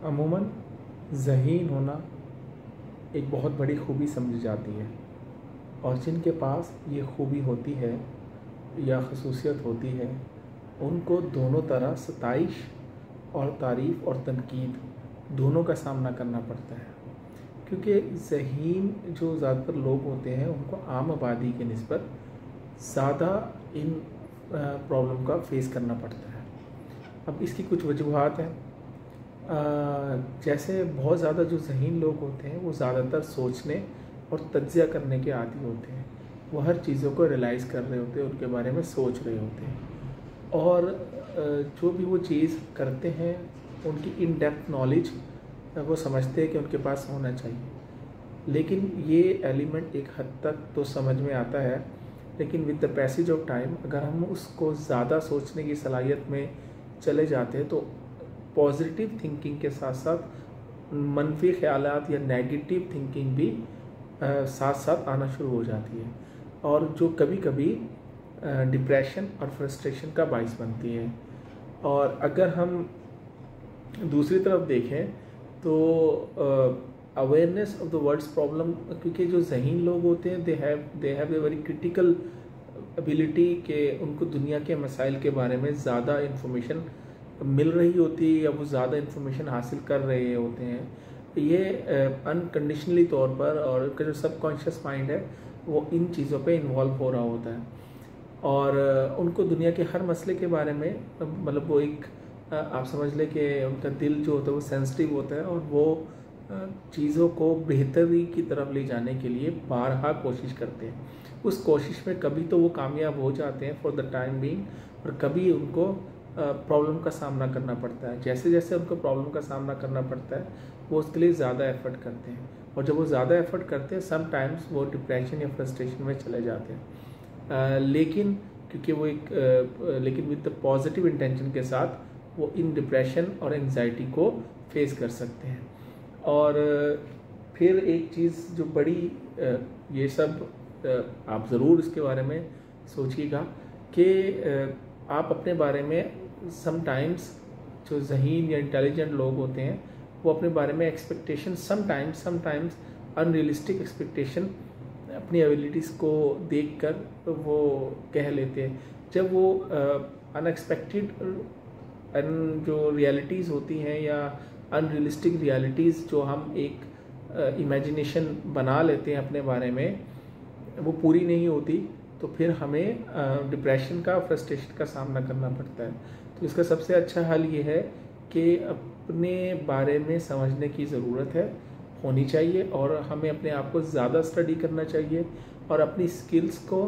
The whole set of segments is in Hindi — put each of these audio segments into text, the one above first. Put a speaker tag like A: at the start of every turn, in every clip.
A: अमूमन ज़हीन होना एक बहुत बड़ी खूबी समझी जाती है, और जिनके पास ये खूबी होती है या खसूसियत होती है उनको दोनों तरह सताइश और तारीफ़ और तनकीद दोनों का सामना करना पड़ता है। क्योंकि ज़हीन जो ज़्यादातर लोग होते हैं उनको आम आबादी के निस्बत ज़्यादा इन प्रॉब्लम का फेस करना पड़ता है। अब इसकी कुछ वजूहात हैं। जैसे बहुत ज़्यादा जो ज़हीन लोग होते हैं वो ज़्यादातर सोचने और तज्ज़िया करने के आदी होते हैं। वो हर चीज़ों को रियलाइज़ कर रहे होते हैं, उनके बारे में सोच रहे होते हैं, और जो भी वो चीज़ करते हैं उनकी इन डेप्थ नॉलेज वो समझते हैं कि उनके पास होना चाहिए। लेकिन ये एलिमेंट एक हद तक तो समझ में आता है, लेकिन with the passage of time अगर हम उसको ज़्यादा सोचने की सलाहियत में चले जाते हैं तो पॉजिटिव थिंकिंग के साथ साथ मनफी ख्यालात या नेगेटिव थिंकिंग भी साथ साथ आना शुरू हो जाती है, और जो कभी कभी डिप्रेशन और फ्रस्ट्रेशन का बाइस बनती है। और अगर हम दूसरी तरफ देखें तो awareness of the world's problem, क्योंकि जो ज़हीन लोग होते हैं they have a very critical ability के उनको दुनिया के मसाइल के बारे में ज़्यादा इन्फॉर्मेशन मिल रही होती है या वो ज़्यादा इन्फॉर्मेशन हासिल कर रहे होते हैं। ये अनकंडीशनली तौर पर, और उनका जो सबकॉन्शियस माइंड है वो इन चीज़ों पे इन्वॉल्व हो रहा होता है, और उनको दुनिया के हर मसले के बारे में मतलब वो एक आप समझ लें कि उनका दिल जो होता है वो सेंसिटिव होता है, और वो चीज़ों को बेहतरी की तरफ ले जाने के लिए बारहा कोशिश करते हैं। उस कोशिश में कभी तो वो कामयाब हो जाते हैं फॉर द टाइम बीइंग, और कभी उनको प्रॉब्लम का सामना करना पड़ता है। जैसे जैसे उनको प्रॉब्लम का सामना करना पड़ता है वो उसके लिए ज़्यादा एफर्ट करते हैं, और जब वो ज़्यादा एफर्ट करते हैं समटाइम्स वो डिप्रेशन या फ्रस्ट्रेशन में चले जाते हैं। लेकिन क्योंकि वो लेकिन विद द पॉजिटिव इंटेंशन के साथ वो इन डिप्रेशन और एंजाइटी को फेस कर सकते हैं। और फिर एक चीज़ जो बड़ी ये सब आप ज़रूर इसके बारे में सोचिएगा कि आप अपने बारे में समटाइम्स जो ज़हीन या इंटेलिजेंट लोग होते हैं वो अपने बारे में एक्सपेक्टेशन समटाइम्स अनरियलिस्टिक एक्सपेक्टेशन अपनी एबिलिटीज़ को देखकर वो कह लेते हैं। जब वो अनएक्सपेक्टेड जो रियलिटीज़ होती हैं या अनरियलिस्टिक रियलिटीज़ जो हम एक इमेजिनेशन बना लेते हैं अपने बारे में, वो पूरी नहीं होती, तो फिर हमें डिप्रेशन का, फ्रस्ट्रेशन का सामना करना पड़ता है। तो इसका सबसे अच्छा हल ये है कि अपने बारे में समझने की ज़रूरत होनी चाहिए, और हमें अपने आप को ज़्यादा स्टडी करना चाहिए और अपनी स्किल्स को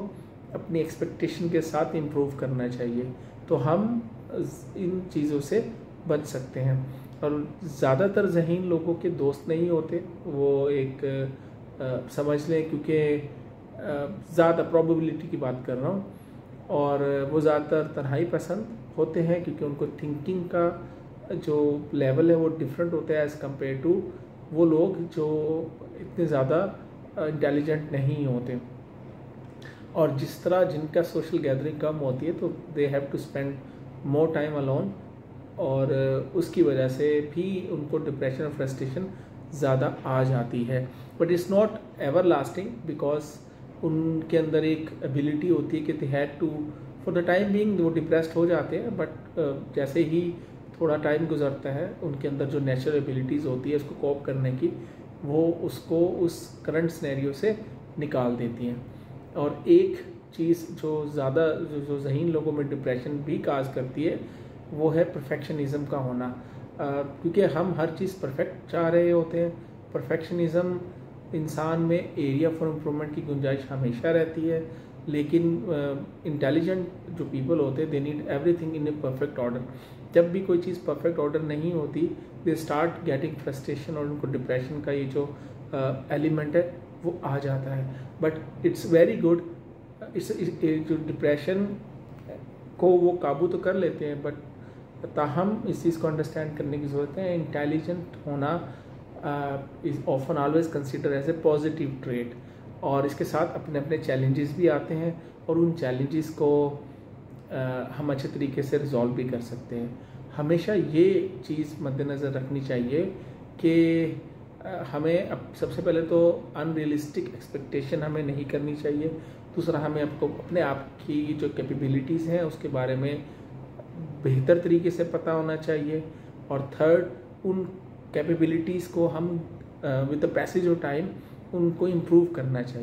A: अपनी एक्सपेक्टेशन के साथ इम्प्रूव करना चाहिए, तो हम इन चीज़ों से बच सकते हैं। और ज़्यादातर ज़हीन लोगों के दोस्त नहीं होते, वो एक समझ लें, क्योंकि ज़्यादा प्रोबेबिलिटी की बात कर रहा हूँ, और वो ज़्यादातर तन्हाई पसंद होते हैं क्योंकि उनको थिंकिंग का जो लेवल है वो डिफरेंट होता है एज़ कम्पेयर टू वो लोग जो इतने ज़्यादा इंटेलिजेंट नहीं होते। और जिस तरह जिनका सोशल गैदरिंग कम होती है तो they have to spend more time alone, और उसकी वजह से भी उनको डिप्रेशन और फ्रस्ट्रेशन ज़्यादा आ जाती है। But it's not ever lasting, because उनके अंदर एक एबिलिटी होती है कि they had to for the time being वो डिप्रेस्ड हो जाते हैं, बट जैसे ही थोड़ा टाइम गुजरता है उनके अंदर जो नेचुरल एबिलिटीज़ होती है उसको कोप करने की, वो उसको उस करंट सिनेरियो से निकाल देती हैं। और एक चीज़ जो ज़्यादा जो ज़हीन लोगों में डिप्रेशन भी काज करती है वो है परफेक्शनिज़म का होना, क्योंकि हम हर चीज़ परफेक्ट चाह रहे होते हैं। परफेक्शनिज़म इंसान में एरिया फॉर इम्प्रूवमेंट की गुंजाइश हमेशा रहती है, लेकिन इंटेलिजेंट जो पीपल होते हैं they need everything in a perfect order. जब भी कोई चीज़ परफेक्ट ऑर्डर नहीं होती दे स्टार्ट गेटिंग फ्रस्ट्रेशन, और उनको डिप्रेशन का ये जो एलिमेंट है वो आ जाता है। बट इट्स वेरी गुड, जो डिप्रेशन को वो काबू तो कर लेते हैं, बट ताहम इस चीज़ को अंडरस्टैंड करने की ज़रूरत है। इंटेलिजेंट होना is often always consider as a positive trait, और इसके साथ अपने अपने चैलेंजेस भी आते हैं, और उन चैलेंजेस को हम अच्छे तरीके से रिजॉल्व भी कर सकते हैं। हमेशा ये चीज़ मद्देनज़र रखनी चाहिए कि हमें अब सबसे पहले तो अनरियलिस्टिक एक्सपेक्टेशन हमें नहीं करनी चाहिए। दूसरा, हमें आपको अपने आप की जो कैपेबिलिटीज़ हैं उसके बारे में बेहतर तरीके से पता होना चाहिए। और थर्ड, उन कैपेबिलिटीज़ को हम with the passage of time उनको इम्प्रूव करना चाहिए।